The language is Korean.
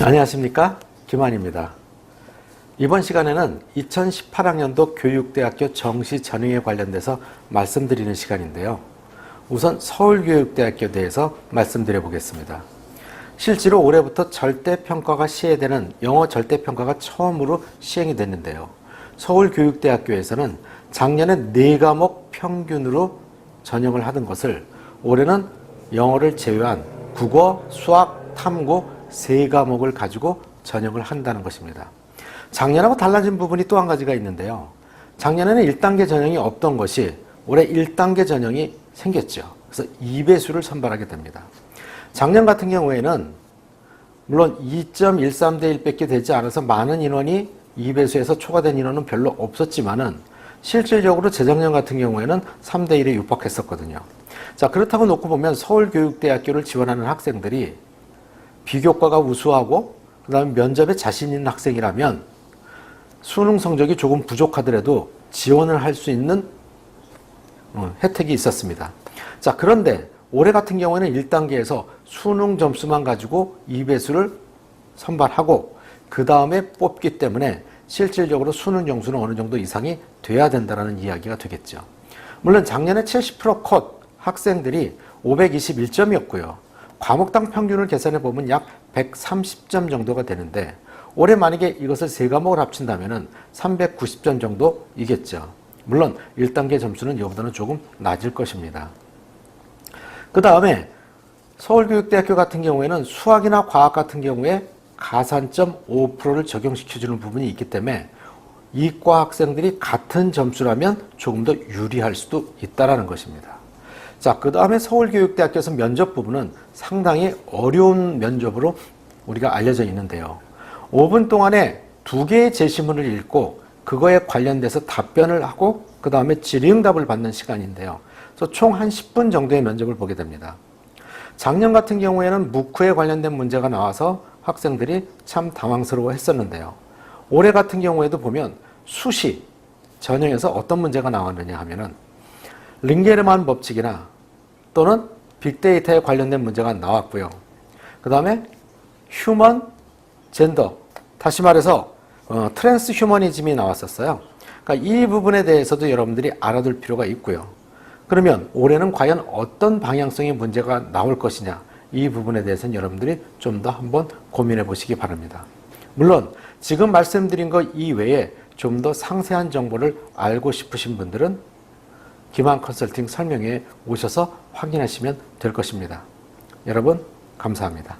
안녕하십니까, 김환입니다. 이번 시간에는 2018학년도 교육대학교 정시 전형에 관련돼서 말씀드리는 시간인데요. 우선 서울교육대학교에 대해서 말씀드려 보겠습니다. 실제로 올해부터 절대평가가 시행되는 영어 절대평가가 처음으로 시행이 됐는데요. 서울교육대학교에서는 작년에 4과목 평균으로 전형을 하던 것을 올해는 영어를 제외한 국어, 수학, 탐구 3과목을 가지고 전형을 한다는 것입니다. 작년하고 달라진 부분이 또 한 가지가 있는데요. 작년에는 1단계 전형이 없던 것이 올해 1단계 전형이 생겼죠. 그래서 2배수를 선발하게 됩니다. 작년 같은 경우에는 물론 2.13대 1밖에 되지 않아서 많은 인원이 2배수에서 초과된 인원은 별로 없었지만은 실질적으로 재작년 같은 경우에는 3대 1에 육박했었거든요. 자, 그렇다고 놓고 보면 서울교육대학교를 지원하는 학생들이 비교과가 우수하고 그 다음에 면접에 자신 있는 학생이라면 수능 성적이 조금 부족하더라도 지원을 할 수 있는 혜택이 있었습니다. 자, 그런데 올해 같은 경우에는 1단계에서 수능 점수만 가지고 2배수를 선발하고 그 다음에 뽑기 때문에 실질적으로 수능 점수는 어느 정도 이상이 돼야 된다는 이야기가 되겠죠. 물론 작년에 70% 컷 학생들이 521점이었고요. 과목당 평균을 계산해 보면 약 130점 정도가 되는데 올해 만약에 이것을 3과목을 합친다면 390점 정도이겠죠. 물론 1단계 점수는 이보다는 조금 낮을 것입니다. 그 다음에 서울교육대학교 같은 경우에는 수학이나 과학 같은 경우에 가산점 5%를 적용시켜주는 부분이 있기 때문에 이과 학생들이 같은 점수라면 조금 더 유리할 수도 있다는 것입니다. 자, 그 다음에 서울교육대학교에서 면접 부분은 상당히 어려운 면접으로 우리가 알려져 있는데요. 5분 동안에 2개의 제시문을 읽고 그거에 관련돼서 답변을 하고 그 다음에 질의응답을 받는 시간인데요. 그래서 총 한 10분 정도의 면접을 보게 됩니다. 작년 같은 경우에는 무크에 관련된 문제가 나와서 학생들이 참 당황스러워 했었는데요. 올해 같은 경우에도 보면 수시 전형에서 어떤 문제가 나왔느냐 하면은 링게르만 법칙이나 또는 빅데이터에 관련된 문제가 나왔고요. 그 다음에 휴먼 젠더, 다시 말해서 트랜스 휴머니즘이 나왔었어요. 그러니까 이 부분에 대해서도 여러분들이 알아둘 필요가 있고요. 그러면 올해는 과연 어떤 방향성의 문제가 나올 것이냐, 이 부분에 대해서는 여러분들이 좀 더 한번 고민해 보시기 바랍니다. 물론 지금 말씀드린 것 이외에 좀 더 상세한 정보를 알고 싶으신 분들은 김한 컨설팅 설명회에 오셔서 확인하시면 될 것입니다. 여러분, 감사합니다.